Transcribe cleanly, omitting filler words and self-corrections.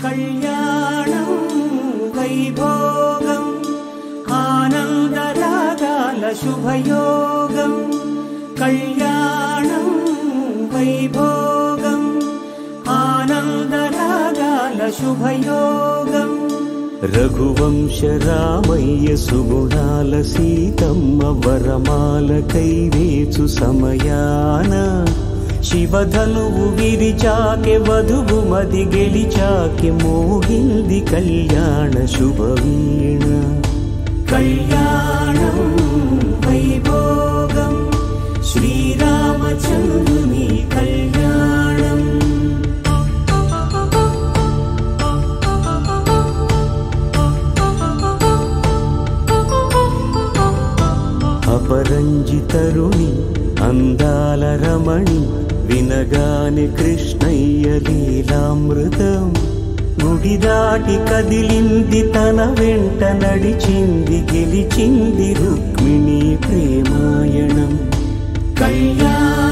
కళ్యాణం వైభోగం ఆనందరాగాల శుభయోగం కళ్యాణం వైభోగం ఆనందరాగాల శుభయోగం రఘువంశ రామయ్య సుగుణాల సీతమ్మ వరమాల కైవేచు సమయాన శివధనువు విరిచాకె వధువు మది గెలిచాకె మోగింది కళ్యాణ శుభవీణ కళ్యాణం వైభోగం శ్రీరామచంద్రుని కళ్యాణం అపరంజి తరుణి అందాల రమణి వినగాని కృష్ణయ్య లీలామృతం గుడి దాటి కదిలింది తన వెంట నడిచింది గెలిచింది రుక్మిణి ప్రేమాయణం కళ్యాణ